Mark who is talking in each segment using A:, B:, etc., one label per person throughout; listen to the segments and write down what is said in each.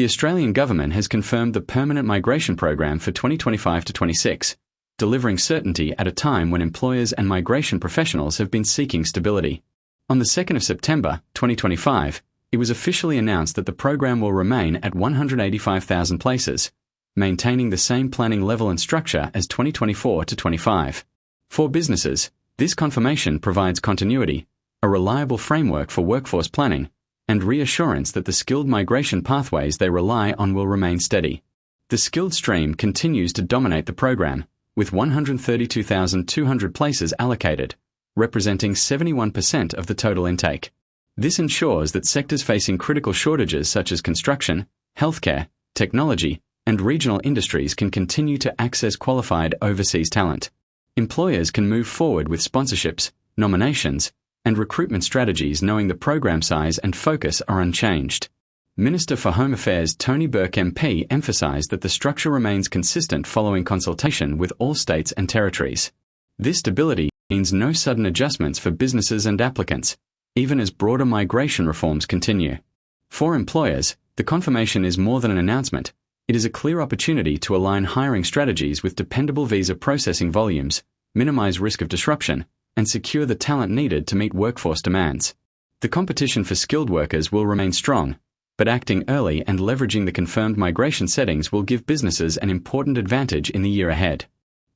A: The Australian government has confirmed the Permanent Migration Program for 2025 to 26, delivering certainty at a time when employers and migration professionals have been seeking stability. On the 2nd of September, 2025, it was officially announced that the program will remain at 185,000 places, maintaining the same planning level and structure as 2024 to 25. For businesses, this confirmation provides continuity, a reliable framework for workforce planning, and reassurance that the skilled migration pathways they rely on will remain steady. The skilled stream continues to dominate the program, with 132,200 places allocated, representing 71% of the total intake. This ensures that sectors facing critical shortages such as construction, healthcare, technology, and regional industries can continue to access qualified overseas talent. Employers can move forward with sponsorships, nominations, and recruitment strategies knowing the program size and focus are unchanged. Minister for Home Affairs Tony Burke MP emphasised that the structure remains consistent following consultation with all states and territories. This stability means no sudden adjustments for businesses and applicants, even as broader migration reforms continue. For employers, the confirmation is more than an announcement. It is a clear opportunity to align hiring strategies with dependable visa processing volumes, minimise risk of disruption, and secure the talent needed to meet workforce demands. The competition for skilled workers will remain strong, but acting early and leveraging the confirmed migration settings will give businesses an important advantage in the year ahead.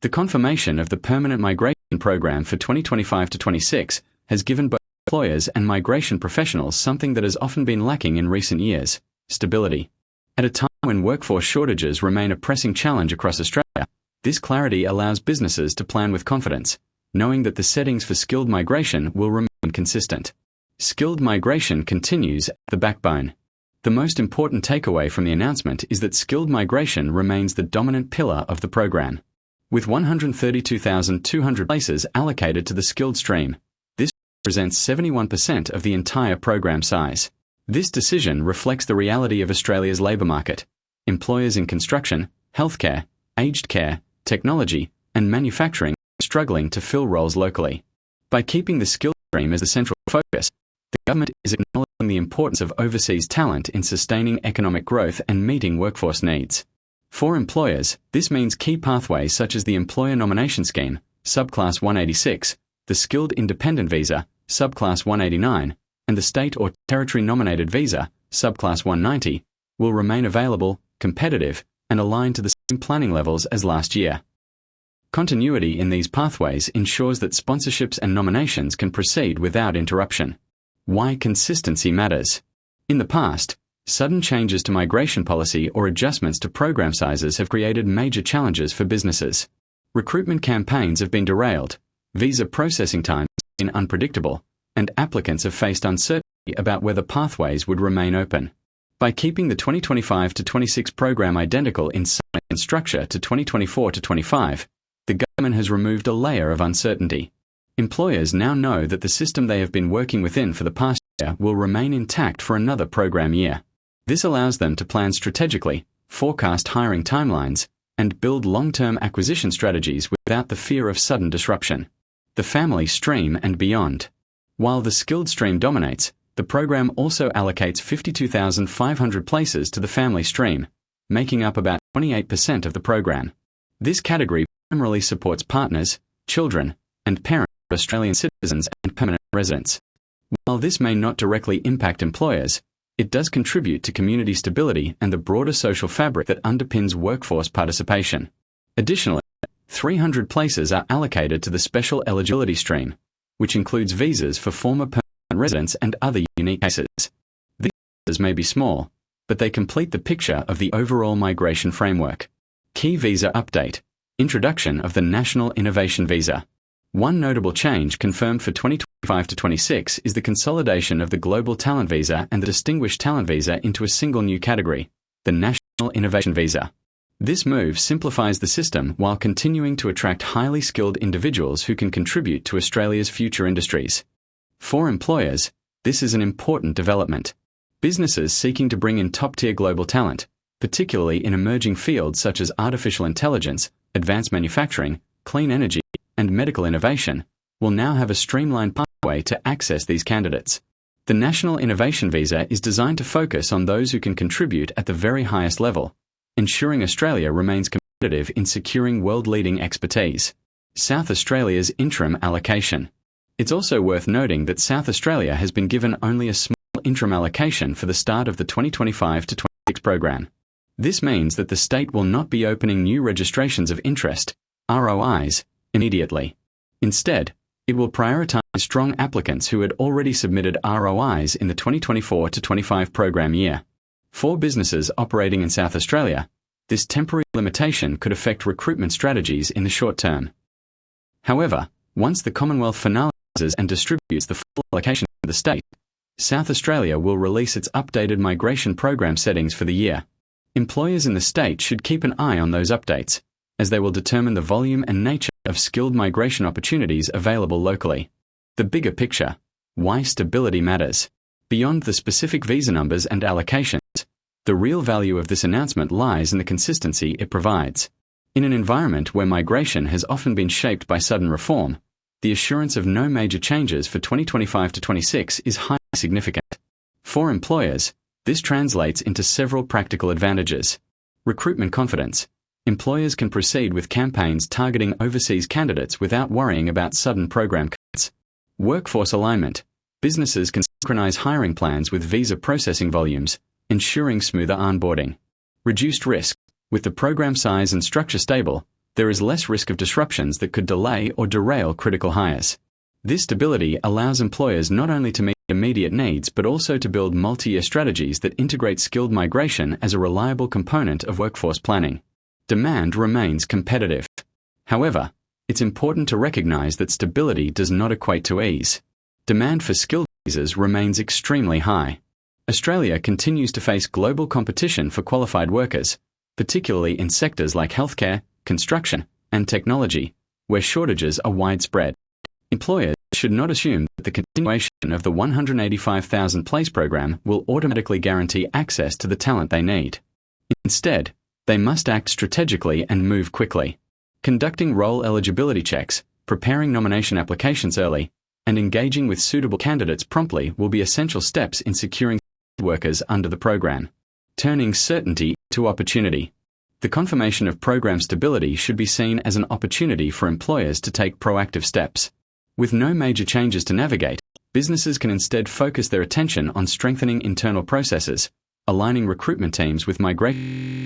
A: The confirmation of the Permanent Migration Program for 2025 to 26 has given both employers and migration professionals something that has often been lacking in recent years: stability. At a time when workforce shortages remain a pressing challenge across Australia, this clarity allows businesses to plan with confidence, knowing that the settings for skilled migration will remain consistent. Skilled migration continues at the backbone. The most important takeaway from the announcement is that skilled migration remains the dominant pillar of the program. With 132,200 places allocated to the skilled stream, this represents 71% of the entire program size. This decision reflects the reality of Australia's labour market. Employers in construction, healthcare, aged care, technology, and manufacturing are struggling to fill roles locally. By keeping the skilled stream as the central focus, the government is acknowledging the importance of overseas talent in sustaining economic growth and meeting workforce needs. For employers, this means key pathways such as the Employer Nomination Scheme, Subclass 186, the Skilled Independent Visa, Subclass 189, and the State or Territory Nominated Visa, Subclass 190, will remain available, competitive, and aligned to the same planning levels as last year. Continuity in these pathways ensures that sponsorships and nominations can proceed without interruption. Why consistency matters. In the past, sudden changes to migration policy or adjustments to program sizes have created major challenges for businesses. Recruitment campaigns have been derailed, visa processing times have been unpredictable, and applicants have faced uncertainty about whether pathways would remain open. By keeping the 2025 to 26 program identical in size and structure to 2024 to 25, the government has removed a layer of uncertainty. Employers now know that the system they have been working within for the past year will remain intact for another program year. This allows them to plan strategically, forecast hiring timelines, and build long-term acquisition strategies without the fear of sudden disruption. The family stream and beyond. While the skilled stream dominates, the program also allocates 52,500 places to the family stream, making up about 28% of the program. This category primarily supports partners, children, and parents of Australian citizens and permanent residents. While this may not directly impact employers, it does contribute to community stability and the broader social fabric that underpins workforce participation. Additionally, 300 places are allocated to the Special Eligibility Stream, which includes visas for former permanent residents and other unique cases. These visas may be small, but they complete the picture of the overall migration framework. Key visa update. Introduction of the National Innovation Visa. One notable change confirmed for 2025 to 26 is the consolidation of the Global Talent Visa and the Distinguished Talent Visa into a single new category, the National Innovation Visa. This move simplifies the system while continuing to attract highly skilled individuals who can contribute to Australia's future industries. For employers, this is an important development. Businesses seeking to bring in top-tier global talent, particularly in emerging fields such as artificial intelligence, advanced manufacturing, clean energy, and medical innovation, will now have a streamlined pathway to access these candidates. The National Innovation Visa is designed to focus on those who can contribute at the very highest level, ensuring Australia remains competitive in securing world-leading expertise. South Australia's interim allocation. It's also worth noting that South Australia has been given only a small interim allocation for the start of the 2025-26 program. This means that the state will not be opening new registrations of interest, ROIs, immediately. Instead, it will prioritise strong applicants who had already submitted ROIs in the 2024-25 program year. For businesses operating in South Australia, this temporary limitation could affect recruitment strategies in the short term. However, once the Commonwealth finalises and distributes the full allocation to the state, South Australia will release its updated migration program settings for the year. Employers in the state should keep an eye on those updates, as they will determine the volume and nature of skilled migration opportunities available locally. The bigger picture: why stability matters. Beyond the specific visa numbers and allocations, the real value of this announcement lies in the consistency it provides. In an environment where migration has often been shaped by sudden reform, the assurance of no major changes for 2025-26 is highly significant. For employers, this translates into several practical advantages. Recruitment confidence. Employers can proceed with campaigns targeting overseas candidates without worrying about sudden program cuts. Workforce alignment. Businesses can synchronize hiring plans with visa processing volumes, ensuring smoother onboarding. Reduced risk. With the program size and structure stable, there is less risk of disruptions that could delay or derail critical hires. This stability allows employers not only to meet immediate needs but also to build multi-year strategies that integrate skilled migration as a reliable component of workforce planning. Demand remains competitive. However, it's important to recognize that stability does not equate to ease. Demand for skilled visas remains extremely high. Australia continues to face global competition for qualified workers, particularly in sectors like healthcare, construction, and technology, where shortages are widespread. Employers should not assume that the continuation of the 185,000 place program will automatically guarantee access to the talent they need. Instead, they must act strategically and move quickly. Conducting role eligibility checks, preparing nomination applications early, and engaging with suitable candidates promptly will be essential steps in securing workers under the program. Turning certainty to opportunity. The confirmation of program stability should be seen as an opportunity for employers to take proactive steps. With no major changes to navigate, businesses can instead focus their attention on strengthening internal processes, aligning recruitment teams with migration